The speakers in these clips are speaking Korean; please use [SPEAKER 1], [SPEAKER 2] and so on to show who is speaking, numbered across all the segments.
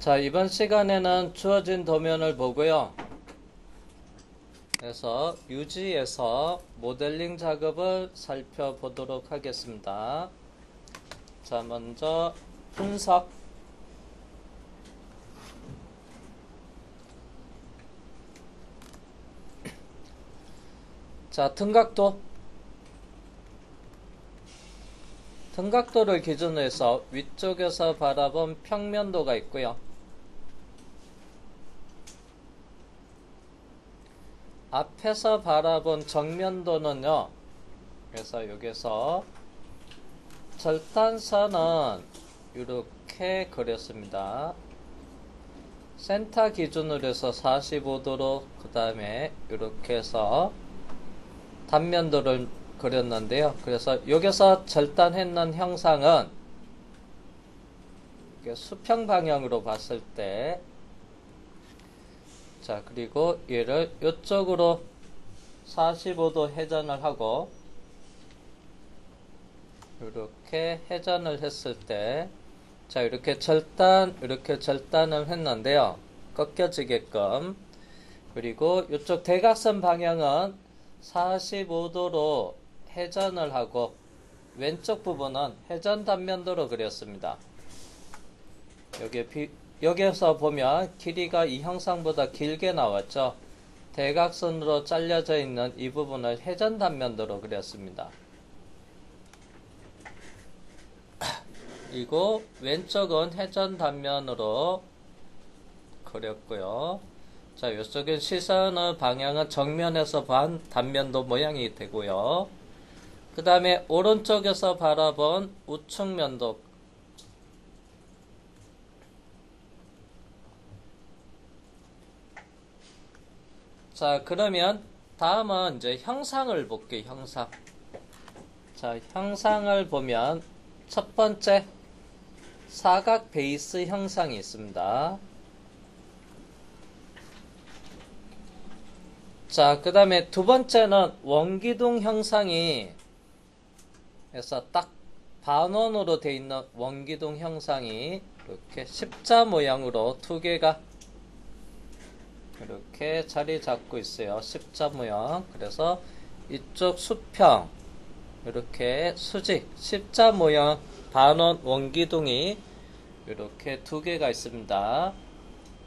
[SPEAKER 1] 자, 이번 시간에는 주어진 도면을 보고요. 그래서 유지에서 모델링 작업을 살펴보도록 하겠습니다. 자, 먼저 분석. 자, 등각도를 기준으로 해서 위쪽에서 바라본 평면도가 있고요. 앞에서 바라본 정면도는요. 그래서 여기서 절단선은 이렇게 그렸습니다. 센터 기준으로 해서 45도로 그 다음에 이렇게 해서 단면도를 그렸는데요. 그래서 여기서 절단했는 형상은 수평 방향으로 봤을 때, 자, 그리고 얘를 이쪽으로 45도 회전을 하고 이렇게 회전을 했을 때, 자, 이렇게 절단을 했는데요. 꺾여지게끔. 그리고 이쪽 대각선 방향은 45도로 회전을 하고 왼쪽 부분은 회전 단면도로 그렸습니다. 여기에서 보면 길이가 이 형상보다 길게 나왔죠. 대각선으로 잘려져 있는 이 부분을 회전 단면도로 그렸습니다. 그리고 왼쪽은 회전 단면으로 그렸고요. 자, 이쪽은 시선의 방향은 정면에서 본 단면도 모양이 되고요. 그 다음에 오른쪽에서 바라본 우측면도. 자, 그러면 다음은 이제 형상을 볼게요. 형상. 자, 형상을 보면 첫 번째 사각 베이스 형상이 있습니다. 자, 그 다음에 두 번째는 원기둥 형상이 해서 딱 반원으로 되어 있는 원기둥 형상이 이렇게 십자 모양으로 두 개가 이렇게 자리 잡고 있어요. 십자 모양. 그래서 이쪽 수평 이렇게 수직 십자 모양 반원 원기둥이 이렇게 두 개가 있습니다.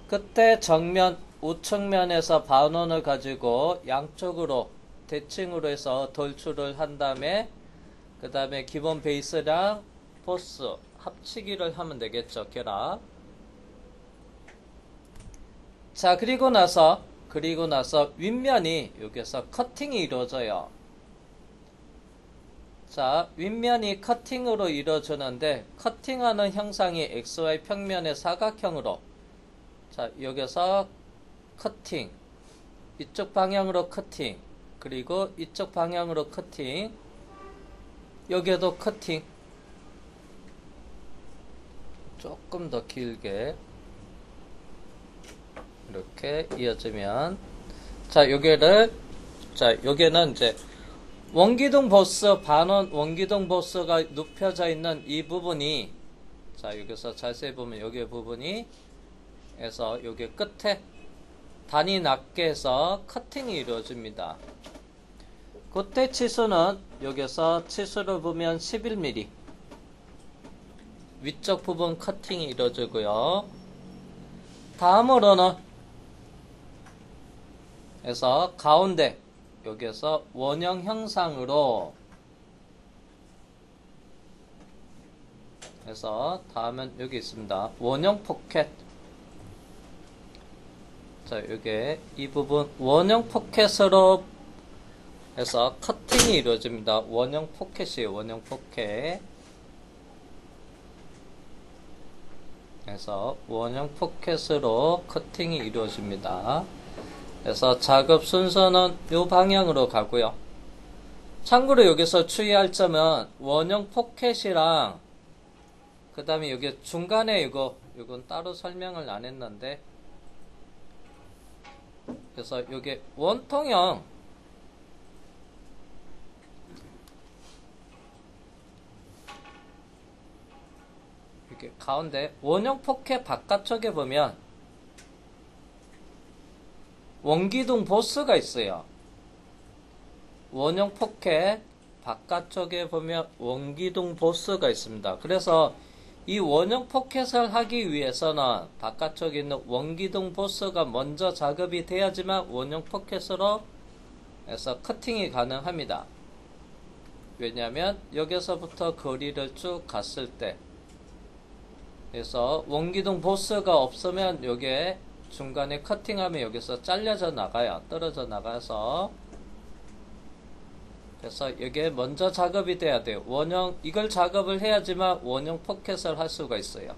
[SPEAKER 1] 그때 정면 우측면에서 반원을 가지고 양쪽으로 대칭으로 해서 돌출을 한 다음에 그 다음에 기본 베이스랑 보스 합치기를 하면 되겠죠. 결합. 자, 그리고 나서 윗면이 여기서 커팅이 이루어져요. 자, 윗면이 커팅으로 이루어지는데 커팅하는 형상이 XY 평면의 사각형으로, 자, 여기서 커팅, 이쪽 방향으로 커팅, 그리고 이쪽 방향으로 커팅, 여기에도 커팅, 조금 더 길게 이렇게 이어지면, 자, 여기는 이제 원기둥 보스, 반원 원기둥 보스가 눕혀져 있는 이 부분이, 자, 여기서 자세히 보면 여기 부분이 해서 여기 끝에 단이 낮게 해서 커팅이 이루어집니다. 그때 치수는 여기서 치수를 보면 11mm, 위쪽 부분 커팅이 이루어지고요. 다음으로는 해서 가운데 여기서 원형 형상으로 해서 다음은 여기 있습니다. 원형 포켓. 자, 여기 이 부분 원형 포켓으로 해서 커팅이 이루어집니다. 원형 포켓이에요. 원형 포켓. 그래서 원형 포켓으로 커팅이 이루어집니다. 그래서 작업 순서는 이 방향으로 가고요. 참고로 여기서 주의할 점은 원형 포켓이랑 그 다음에 여기 중간에 이건 따로 설명을 안 했는데, 그래서 여기 원통형 이렇게 가운데 원형 포켓 바깥쪽에 보면 원기둥 보스가 있어요. 원형 포켓 바깥쪽에 보면 원기둥 보스가 있습니다. 그래서 이 원형 포켓을 하기 위해서는 바깥쪽에 있는 원기둥 보스가 먼저 작업이 돼야지만 원형 포켓으로 해서 커팅이 가능합니다. 왜냐하면 여기서부터 거리를 쭉 갔을 때 그래서 원기둥 보스가 없으면 여기에 중간에 커팅하면 여기서 잘려져 나가요. 떨어져 나가서 그래서 여기에 먼저 작업이 돼야 돼요. 이걸 작업을 해야지만 원형 포켓을 할 수가 있어요.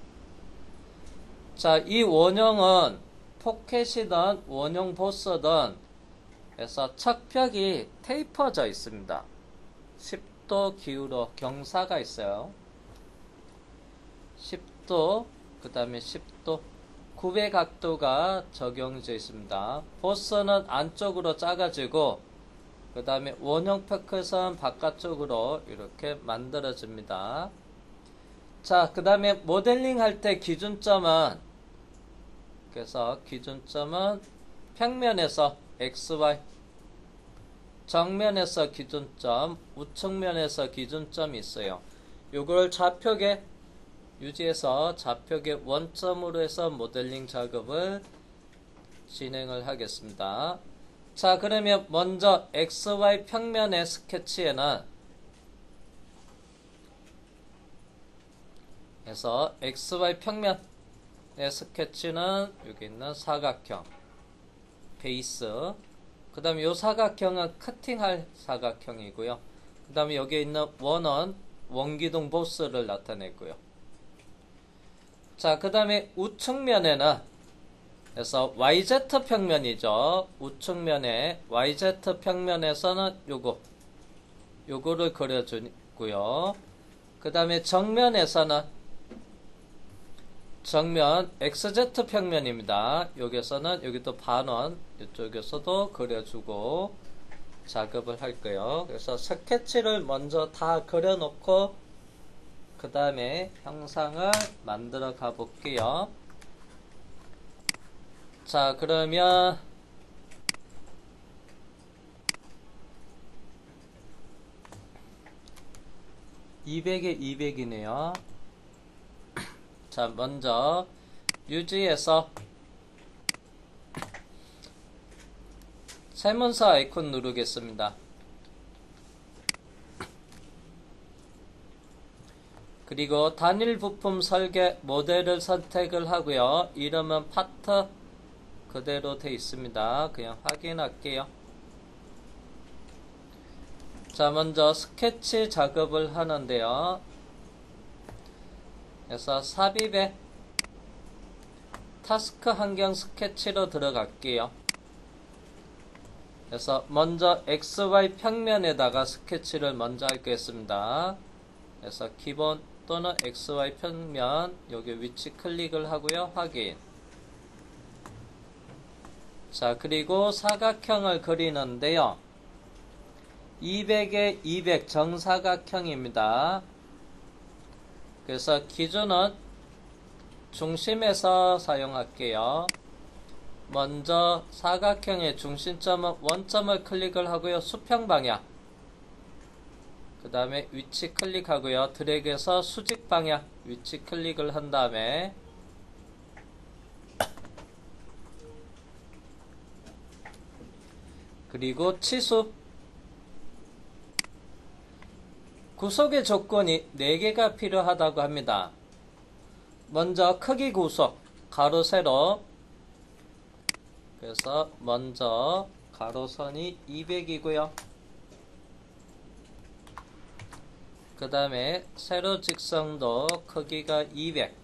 [SPEAKER 1] 자, 이 원형은 포켓이든 원형 보스든 해서 척벽이 테이퍼져 있습니다. 10도 기울어 경사가 있어요. 10도, 그 다음에 10도, 9배 각도가 적용되어 있습니다. 보스는 안쪽으로 작아지고 그 다음에 원형 포켓은 바깥쪽으로 이렇게 만들어집니다. 자, 그 다음에 모델링 할 때 기준점은 그래서 기준점은 평면에서 XY 정면에서 기준점, 우측면에서 기준점이 있어요. 요걸 좌표계 유지해서 좌표계 원점으로 해서 모델링 작업을 진행을 하겠습니다. 자, 그러면 먼저 XY 평면의 스케치에는 그래서 XY 평면의 스케치는 여기 있는 사각형 베이스, 그 다음에 이 사각형은 커팅할 사각형이고요. 그 다음에 여기 있는 원은 원기둥 보스를 나타내고요. 자, 그 다음에 우측면에는 그래서 YZ 평면이죠. 우측면에 YZ 평면에서는 요거를 그려주고요. 그 다음에 정면에서는 정면 XZ 평면입니다. 여기서는 여기도 반원 이쪽에서도 그려주고 작업을 할 거예요. 그래서 스케치를 먼저 다 그려놓고 그 다음에 형상을 만들어 가 볼게요. 자, 그러면 200에 200이네요. 자, 먼저 유지해서 세문서 아이콘 누르겠습니다. 그리고 단일 부품 설계 모델을 선택을 하고요. 이름은 파트 그대로 되어 있습니다. 그냥 확인할게요. 자, 먼저 스케치 작업을 하는데요. 그래서 삽입에 타스크 환경 스케치로 들어갈게요. 그래서 먼저 XY 평면에다가 스케치를 먼저 하겠습니다. 그래서 기본 또는 XY 평면 여기 위치 클릭을 하고요. 확인. 자, 그리고 사각형을 그리는데요. 200에 200 정사각형입니다. 그래서 기준은 중심에서 사용할게요. 먼저 사각형의 중심점은 원점을 클릭을 하고요. 수평 방향. 그 다음에 위치 클릭하고요. 드래그해서 수직 방향 위치 클릭을 한 다음에 그리고 치수 구속의 조건이 4개가 필요하다고 합니다. 먼저 크기 구속 가로 세로 그래서 먼저 가로선이 200이고요. 그 다음에 세로 직선도 크기가 200.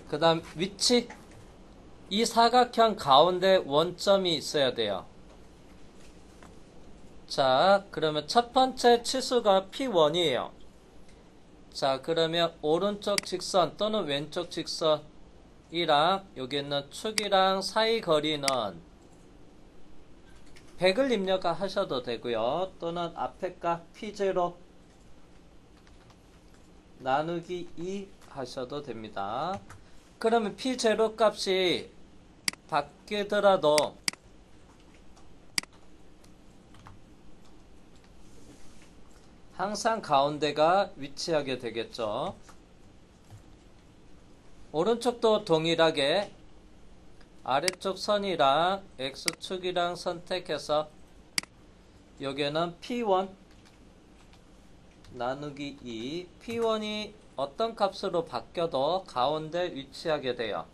[SPEAKER 1] 그 다음 위치 이 사각형 가운데 원점이 있어야 돼요. 자, 그러면 첫 번째 치수가 P1이에요. 자, 그러면 오른쪽 직선 또는 왼쪽 직선이랑 여기 있는 축이랑 사이 거리는 100을 입력하셔도 되고요. 또는 앞에 값 P0 나누기 2 하셔도 됩니다. 그러면 P0 값이 바뀌더라도 항상 가운데가 위치하게 되겠죠. 오른쪽도 동일하게 아래쪽 선이랑 X축이랑 선택해서 여기는 P1 나누기 2 P1이 어떤 값으로 바뀌어도 가운데 위치하게 돼요.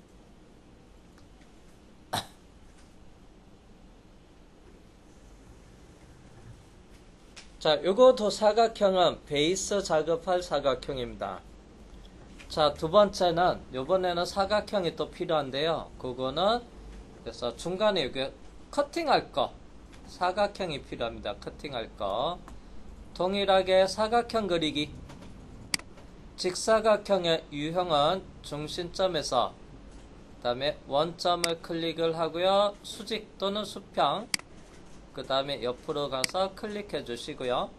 [SPEAKER 1] 자, 요거 사각형은 베이스 작업할 사각형입니다. 자, 두 번째는 요번에는 사각형이 또 필요한데요. 그거는 그래서 중간에 여기 커팅할 거 사각형이 필요합니다. 커팅할 거 동일하게 사각형 그리기 직사각형의 유형은 중심점에서 그 다음에 원점을 클릭을 하고요. 수직 또는 수평 그 다음에 옆으로 가서 클릭해 주시고요.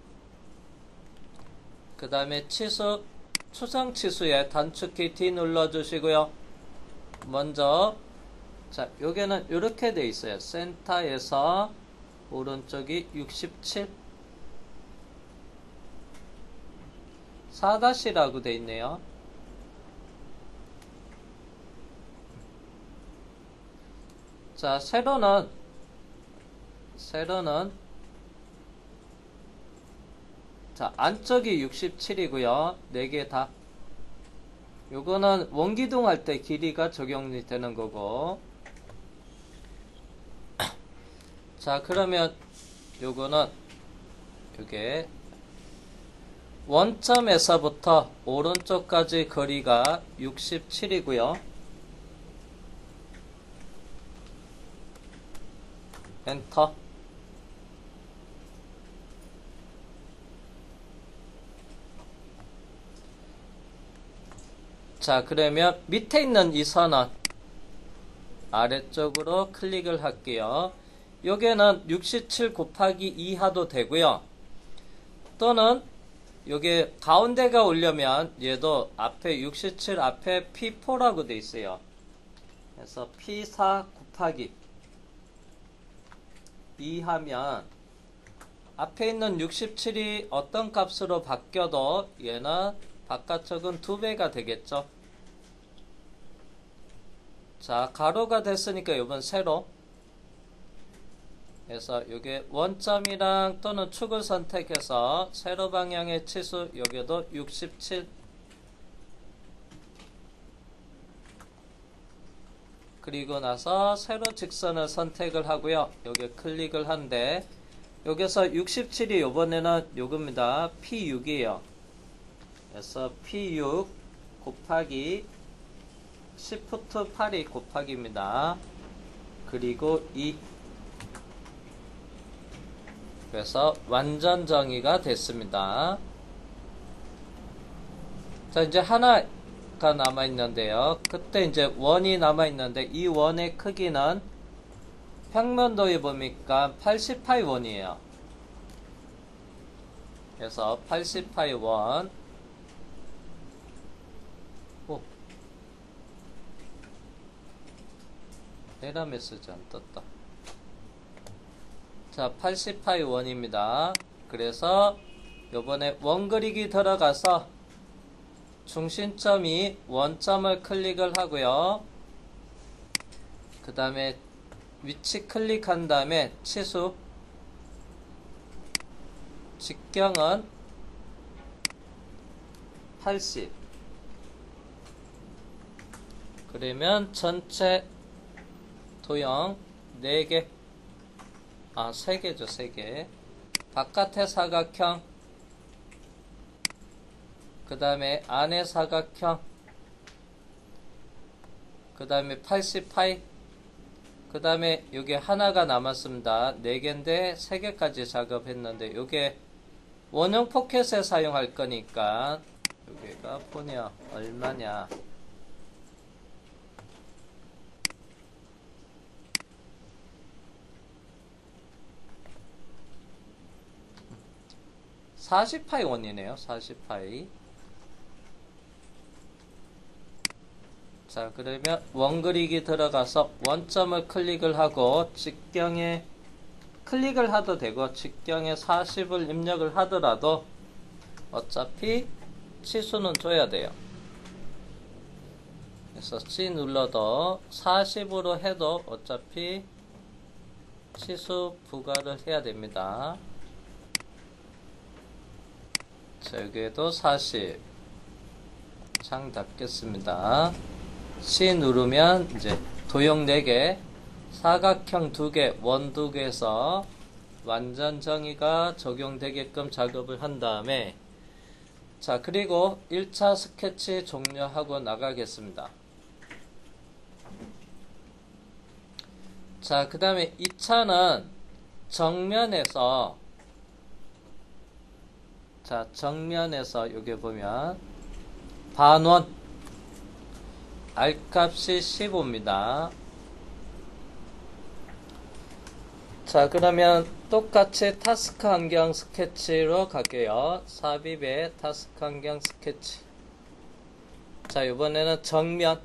[SPEAKER 1] 그 다음에 치수 추정 치수에 단축키 D 눌러 주시고요. 먼저 자 여기는 이렇게 돼 있어요. 센터에서 오른쪽이 67 4-라고 돼 있네요. 자 세로는 자 안쪽이 67이고요. 4개 다 요거는 원기둥 할 때 길이가 적용이 되는 거고 자 그러면 요거는 요게 원점에서부터 오른쪽까지 거리가 67이고요. 엔터. 자 그러면 밑에 있는 이 선은 아래쪽으로 클릭을 할게요. 요게는 67 곱하기 2 하도 되고요. 또는 요게 가운데가 오려면 얘도 앞에 67 앞에 P4라고 돼 있어요. 그래서 P4 곱하기 2 하면 앞에 있는 67이 어떤 값으로 바뀌어도 얘는 바깥쪽은 2배가 되겠죠. 자 가로가 됐으니까 이번 세로 그래서 이게 원점이랑 또는 축을 선택해서 세로 방향의 치수 여기도 67 그리고 나서 세로 직선을 선택을 하고요. 여기 클릭을 한데 여기서 67이 요번에는 요겁니다. P6이에요. 그래서 P6 곱하기 Shift 8이 곱하기입니다. 그리고 2 그래서 완전 정의가 됐습니다. 자 이제 하나가 남아있는데요. 그때 이제 원이 남아있는데 이 원의 크기는 평면도에 보니까 80파이 원이에요. 그래서 80파이 원 에러 메시지 안 떴다. 자 80파이 원입니다. 그래서 요번에 원 그리기 들어가서 중심점이 원점을 클릭을 하고요. 그 다음에 위치 클릭한 다음에 치수 직경은 80 그러면 전체 도형 4개 3개죠 3개 바깥의 사각형 그 다음에 안의 사각형 그 다음에 80파이 그 다음에 여기 하나가 남았습니다. 4개인데 3개까지 작업했는데 요게 원형 포켓에 사용할 거니까 여기가 보냐 얼마냐 40파이 원이네요. 40파이 자, 그러면 원 그리기 들어가서 원점을 클릭을 하고 직경에 클릭을 하도 되고 직경에 40을 입력을 하더라도 어차피 치수는 줘야 돼요. 그래서 C 눌러도 40으로 해도 어차피 치수 부과를 해야 됩니다. 자, 여기에도 40 창 닫겠습니다. C 누르면 이제 도형 4개, 사각형 2개, 원 2개에서 완전 정의가 적용되게끔 작업을 한 다음에, 자, 그리고 1차 스케치 종료하고 나가겠습니다. 자, 그 다음에 2차는 정면에서, 자, 정면에서 여기 보면 반원 R값이 15입니다. 자, 그러면 똑같이 타스크 환경 스케치로 갈게요. 삽입의 타스크 환경 스케치. 자, 이번에는 정면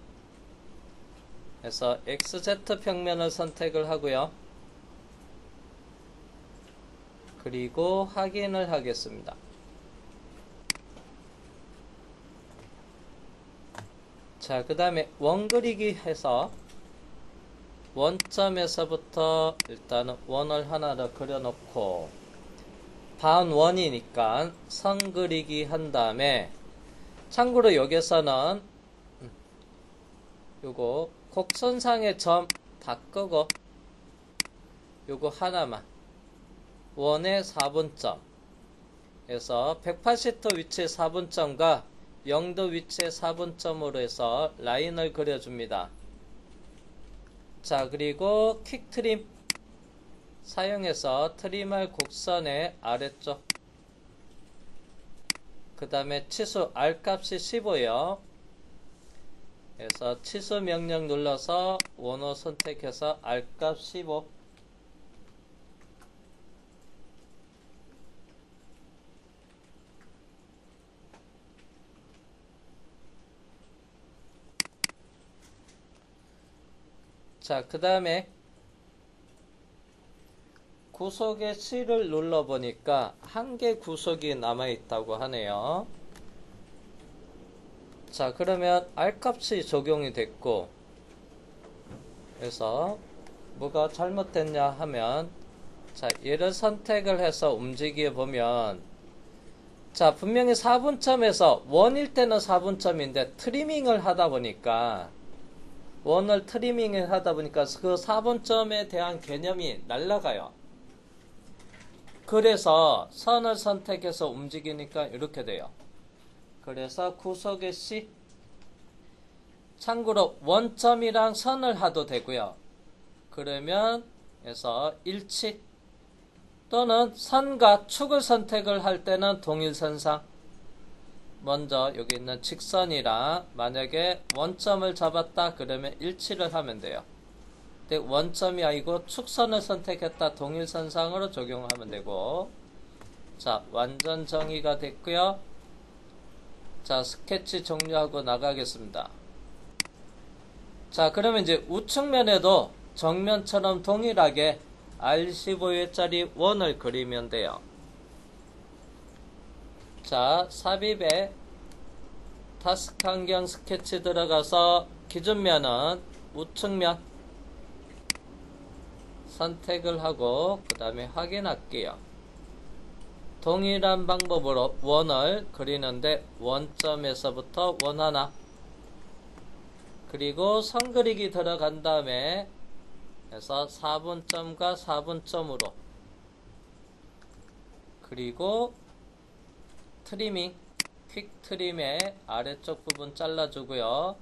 [SPEAKER 1] 에서 XZ 평면을 선택을 하고요. 그리고 확인을 하겠습니다. 자, 그 다음에 원 그리기 해서 원점에서부터 일단은 원을 하나 더 그려놓고 반원이니까 선 그리기 한 다음에, 참고로 여기서는 요거 곡선상의 점 다 끄고 요거 하나만 원의 4분점 에서 180도 위치의 4분점과 0도 위치의 4분점으로 해서 라인을 그려줍니다. 자, 그리고 퀵 트림 사용해서 트림할 곡선의 아래쪽, 그 다음에 치수 R값이 15요. 그래서 치수 명령 눌러서 원호 선택해서 R값 15. 자, 그 다음에 구속의 C를 눌러보니까 한 개 구속이 남아있다고 하네요. 자, 그러면 R값이 적용이 됐고, 그래서 뭐가 잘못됐냐 하면, 자, 얘를 선택을 해서 움직여 보면, 자, 분명히 4분점에서 원일 때는 4분점인데 트리밍을 하다 보니까, 원을 트리밍을 하다 보니까 그 4분점에 대한 개념이 날아가요. 그래서 선을 선택해서 움직이니까 이렇게 돼요. 그래서 구속의 C, 참고로 원점이랑 선을 하도 되고요. 그러면 해서 일치, 또는 선과 축을 선택을 할 때는 동일선상, 먼저 여기 있는 직선이랑 만약에 원점을 잡았다 그러면 일치를 하면 돼요. 근데 원점이 아니고 축선을 선택했다 동일선상으로 적용하면 되고, 자, 완전 정의가 됐고요. 자, 스케치 종료하고 나가겠습니다. 자, 그러면 이제 우측면에도 정면처럼 동일하게 R15회짜리 원을 그리면 돼요. 자, 삽입에 타스크 환경 스케치 들어가서 기준면은 우측면 선택을 하고 그 다음에 확인할게요. 동일한 방법으로 원을 그리는데 원점에서부터 원 하나, 그리고 선 그리기 들어간 다음에 해서 4분점과 4분점으로, 그리고 트리밍, 퀵 트림의 아래쪽 부분 잘라주고요.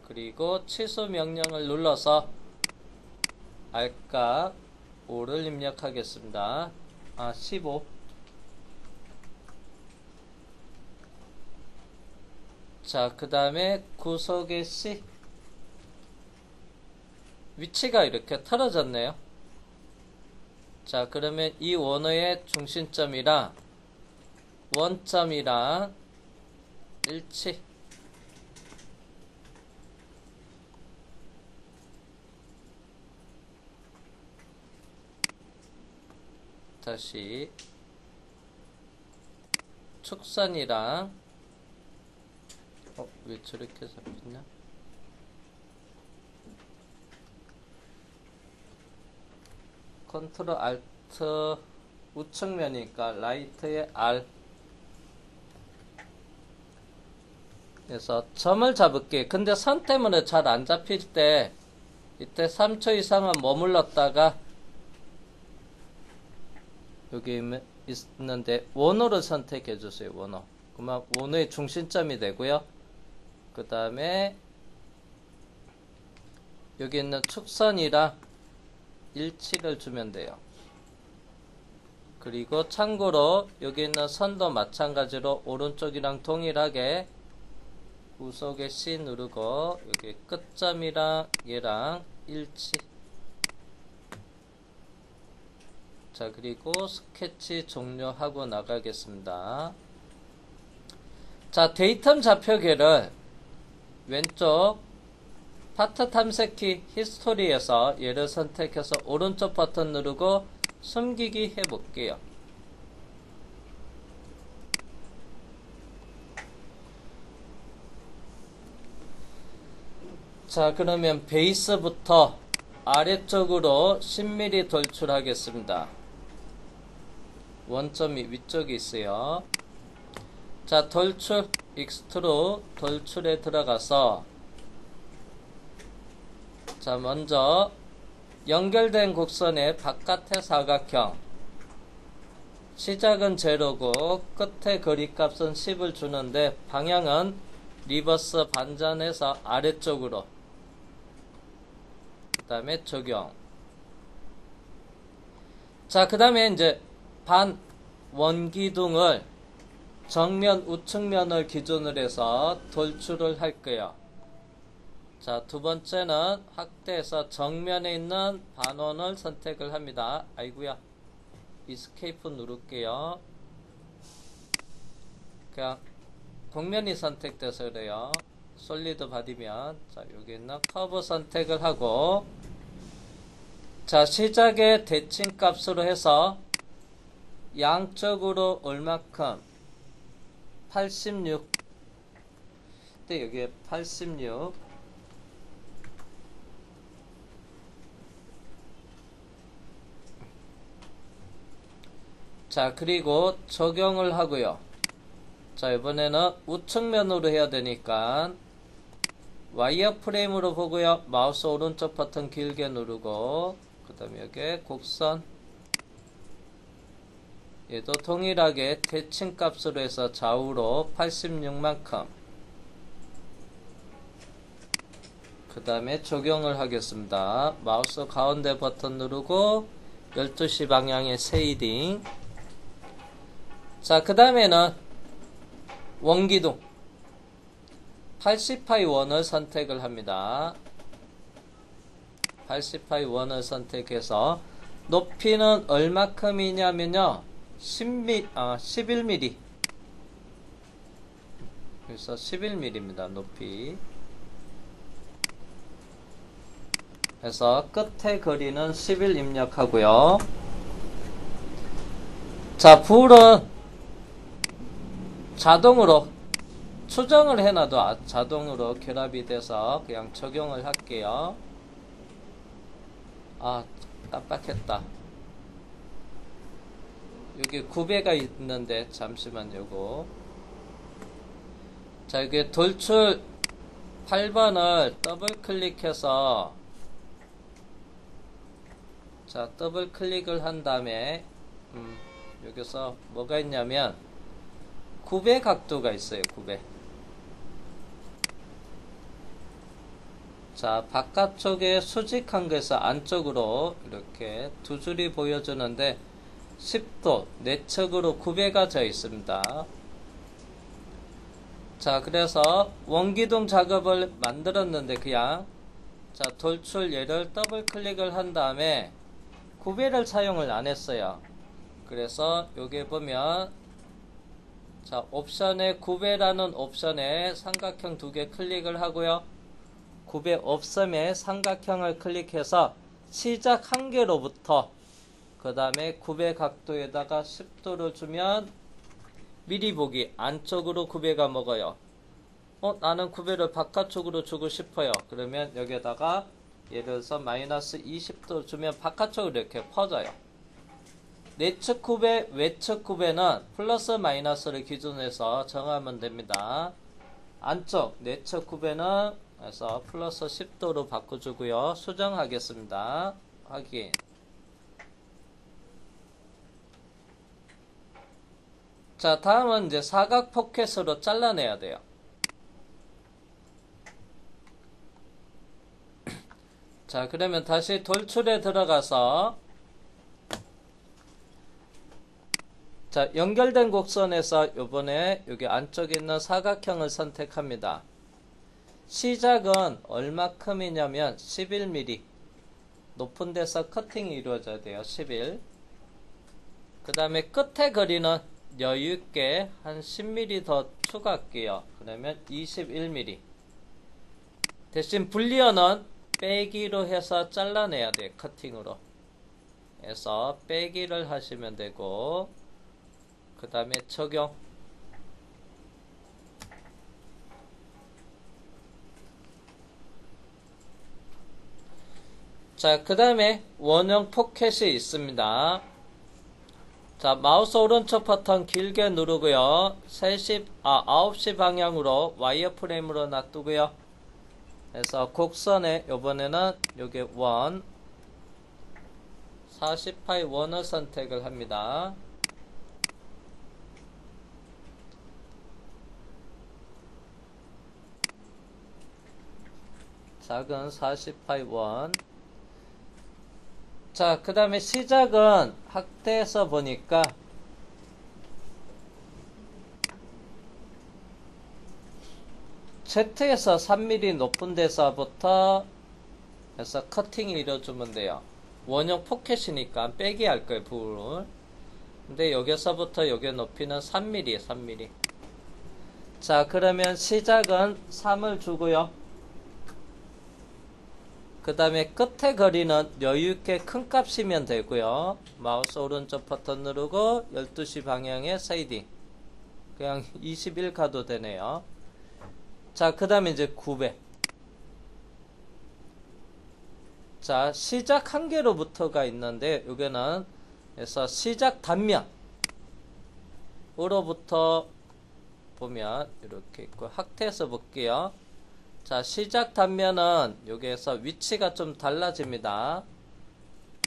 [SPEAKER 1] 그리고 치수 명령을 눌러서 R값 5를 입력하겠습니다. 15. 자, 그 다음에 구속의 C, 위치가 이렇게 틀어졌네요. 자, 그러면 이 원의 중심점이랑 원점이랑 일치, 다시 축선이랑 왜 저렇게 잡혔냐? 컨트롤 알트 우측면이니까 라이트의 R 그래서 점을 잡을게. 근데 선 때문에 잘 안 잡힐 때 이때 3초 이상은 머물렀다가 여기 있는데 원호를 선택해 주세요. 원호. 그러면 원호의 중심점이 되고요. 그 다음에 여기 있는 축선이랑 일치를 주면 돼요. 그리고 참고로 여기 있는 선도 마찬가지로 오른쪽이랑 동일하게 우석에 C 누르고 여기 끝점이랑 얘랑 일치. 자, 그리고 스케치 종료하고 나가겠습니다. 자, 데이텀 좌표계를 왼쪽 파트 탐색키 히스토리에서 얘를 선택해서 오른쪽 버튼 누르고 숨기기 해볼게요. 자, 그러면 베이스부터 아래쪽으로 10mm 돌출하겠습니다. 원점이 위쪽에 있어요. 자, 돌출, 익스트루 돌출에 들어가서 자, 먼저 연결된 곡선의 바깥의 사각형 시작은 0고 끝에 거리값은 10을 주는데 방향은 리버스 반전해서 아래쪽으로 그 다음에 적용. 자, 그 다음에 이제 반 원기둥을 정면 우측면을 기준으로 해서 돌출을 할 거예요. 자, 두 번째는 확대해서 정면에 있는 반원을 선택을 합니다. 아이구야, 이스케이프 누를게요. 그냥 동면이 선택돼서 그래요. 솔리드 바디면 자, 여기 있는 커브 선택을 하고 자, 시작의 대칭 값으로 해서 양쪽으로 얼마큼 86 근데 여기에 86 자, 그리고 적용을 하고요. 자, 이번에는 우측면으로 해야 되니까 와이어 프레임으로 보고요. 마우스 오른쪽 버튼 길게 누르고 그 다음에 여기에 곡선 얘도 동일하게 대칭 값으로 해서 좌우로 86만큼 그 다음에 적용을 하겠습니다. 마우스 가운데 버튼 누르고 12시 방향의 쉐이딩. 자, 그 다음에는 원기둥 80파이 원을 선택을 합니다. 80파이 원을 선택해서 높이는 얼마큼이냐면요 11mm 그래서 11mm입니다. 높이 그래서 끝에 거리는 11 입력하고요. 자, 불은 자동으로 추정을 해놔도 자동으로 결합이 돼서 그냥 적용을 할게요. 아, 깜빡했다. 여기 9배가 있는데 잠시만 요거. 자, 여기 돌출 8번을 더블 클릭해서 자, 더블 클릭을 한 다음에 여기서 뭐가 있냐면 9배 각도가 있어요. 9배. 자, 바깥쪽에 수직한 것에서 안쪽으로 이렇게 두 줄이 보여주는데 10도 내측으로 9배가 져 있습니다. 자, 그래서 원기둥 작업을 만들었는데 그냥 자, 돌출 얘를 더블 클릭을 한 다음에 9배를 사용을 안 했어요. 그래서 여기 보면 자, 옵션에 9배라는 옵션에 삼각형 2개 클릭을 하고요. 9배 없음에 삼각형을 클릭해서 시작 한계로부터 그 다음에 9배 각도에다가 10도를 주면 미리 보기 안쪽으로 9배가 먹어요. 나는 9배를 바깥쪽으로 주고 싶어요. 그러면 여기에다가 예를 들어서 마이너스 20도 주면 바깥쪽으로 이렇게 퍼져요. 내측 9배, 외측 9배는 플러스 마이너스를 기준으로 해서 정하면 됩니다. 안쪽 내측 9배는 그래서 플러스 10도로 바꿔주고요. 수정하겠습니다. 확인. 자, 다음은 이제 사각 포켓으로 잘라내야 돼요. 자, 그러면 다시 돌출에 들어가서 자, 연결된 곡선에서 요번에 여기 안쪽에 있는 사각형을 선택합니다. 시작은 얼마큼이냐면 11mm. 높은 데서 커팅이 이루어져야 돼요. 11. 그 다음에 끝에 거리는 여유있게 한 10mm 더 추가할게요. 그러면 21mm. 대신 분리어는 빼기로 해서 잘라내야 돼요. 커팅으로 해서 빼기를 하시면 되고, 그 다음에 적용. 자, 그 다음에 원형 포켓이 있습니다. 자, 마우스 오른쪽 버튼 길게 누르고요. 9시 방향으로 와이어프레임으로 놔두고요. 그래서 곡선에 요번에는 요게 1 40파이 1을 선택을 합니다. 작은 40파이 1. 자, 그 다음에 시작은 확대해서 보니까 Z에서 3mm 높은 데서부터 해서 커팅이 이루어지면 돼요. 원형 포켓이니까 빼기 할 거예요, 부분을. 근데 여기서부터 여기 높이는 3mm, 3mm. 자, 그러면 시작은 3을 주고요. 그 다음에 끝에 거리는 여유있게 큰 값이면 되고요. 마우스 오른쪽 버튼 누르고 12시 방향에 쉐이딩. 그냥 21 가도 되네요. 자, 그 다음에 이제 9배. 자, 시작 한 개로부터가 있는데, 여기는, 그래서 시작 단면으로부터 보면, 이렇게 있고, 확대해서 볼게요. 자, 시작 단면은, 여기에서 위치가 좀 달라집니다.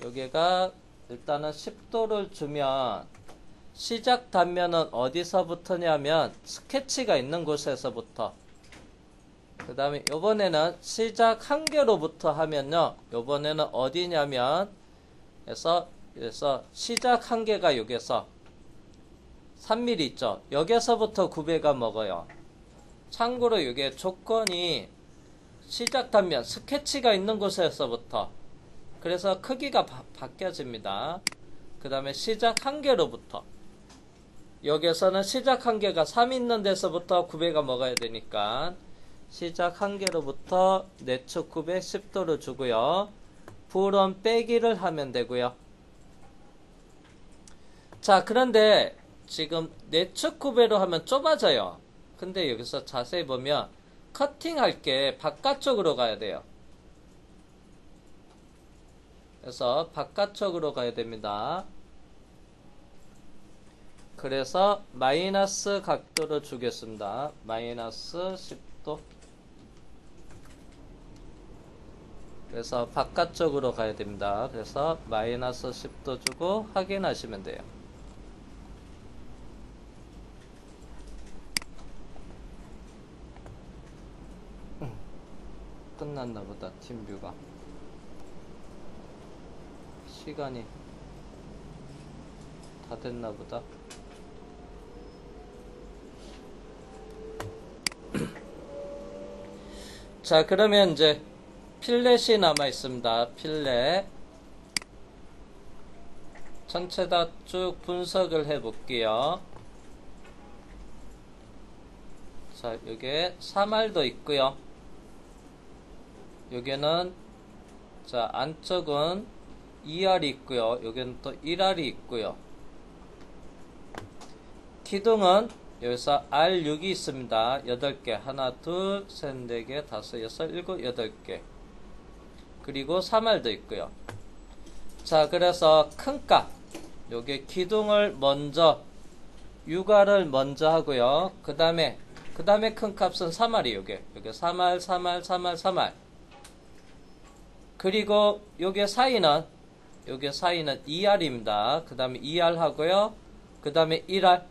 [SPEAKER 1] 여기가, 일단은 10도를 주면, 시작 단면은 어디서부터냐면, 스케치가 있는 곳에서부터, 그 다음에 요번에는 시작 한 개로부터 하면요, 요번에는 어디냐면 그래서 시작 한 개가 여기서 3mm 있죠. 여기서부터 9배가 먹어요. 참고로 이게 조건이 시작 단면 스케치가 있는 곳에서부터, 그래서 크기가 바뀌어집니다. 그 다음에 시작 한 개로부터, 여기서는 시작 한 개가 3 있는 데서부터 9배가 먹어야 되니까 시작 한 개로부터 내측 9배 10도를 주고요. 불은 빼기를 하면 되고요. 자, 그런데 지금 내측 9배로 하면 좁아져요. 근데 여기서 자세히 보면 커팅할 게 바깥쪽으로 가야 돼요. 그래서 바깥쪽으로 가야 됩니다. 그래서 마이너스 각도를 주겠습니다. 마이너스 10도. 그래서 바깥쪽으로 가야 됩니다. 그래서 마이너스 10도 주고 확인하시면 돼요. 끝났나 보다. 팀뷰가 시간이 다 됐나 보다. 자, 그러면 이제 필렛이 남아 있습니다. 필렛 전체 다 쭉 분석을 해 볼게요. 자, 여기에 3R도 있고요. 여기는 자, 안쪽은 2R이 있고요. 여기는 또 1R이 있고요. 기둥은 여기서 R6이 있습니다. 8개. 하나, 둘, 셋, 4개, 5, 6, 7, 8개. 그리고 3R도 있고요. 자, 그래서 큰 값. 요게 기둥을 먼저, 육아를 먼저 하고요. 그 다음에 큰 값은 3R이 요게 3R, 3R, 3R, 3R. 그리고 요게 사이는 2R입니다. 그 다음에 2R 하고요. 그 다음에 1R.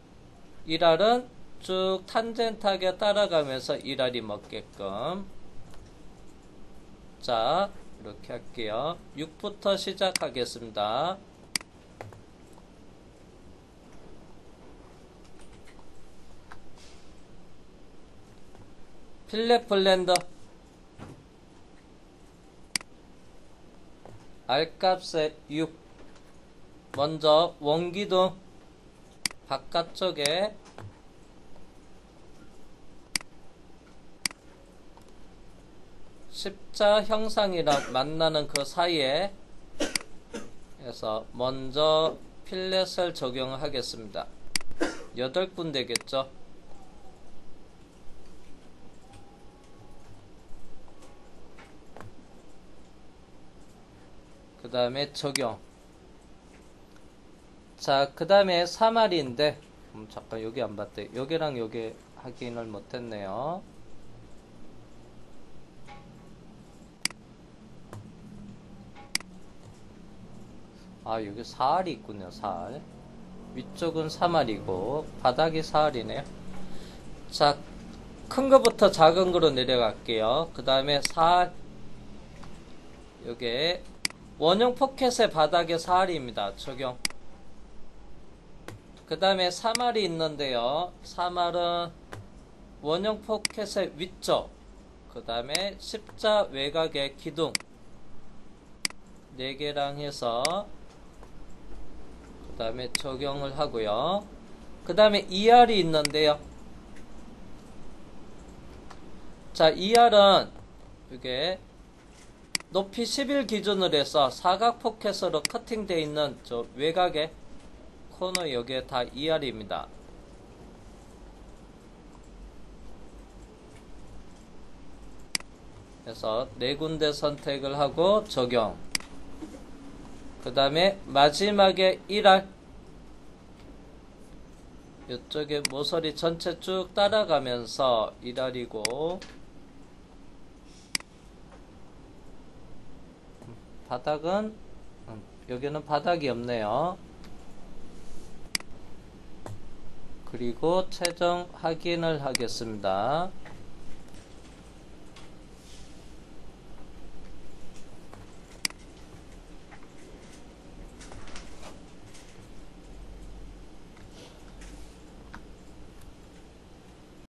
[SPEAKER 1] 1R은 쭉 탄젠트하게 따라가면서 1R이 먹게끔. 자, 이렇게 할게요. 6부터 시작하겠습니다. 필렛 블렌더 R값에 6. 먼저 원기둥 바깥쪽에 십자 형상이랑 만나는 그 사이에 해서 먼저 필렛을 적용하겠습니다. 8군 되겠죠. 그 다음에 적용. 자, 그 다음에 3R인데 잠깐 여기 안 봤대. 여기랑 여기 확인을 못했네요. 아, 여기 4R이 있군요. 4R. 위쪽은 3R이고 바닥이 4R이네요. 자, 큰 거부터 작은 거로 내려갈게요. 그 다음에 4R. 요게 원형 포켓의 바닥에 4R입니다. 적용. 그 다음에 3R이 있는데요. 3R은 원형 포켓의 위쪽. 그 다음에 십자 외곽의 기둥 4개랑 해서 그 다음에 적용을 하고요. 그 다음에 2R이 있는데요. 자, 2R은 이게 높이 11 기준으로 해서 사각 포켓으로 커팅되어 있는 저 외곽에 코너 여기에 다 2R입니다. 그래서 4군데 선택을 하고 적용. 그 다음에 마지막에 1R. 이쪽에 모서리 전체 쭉 따라가면서 1R이고 바닥은 여기는 바닥이 없네요. 그리고 최종 확인을 하겠습니다.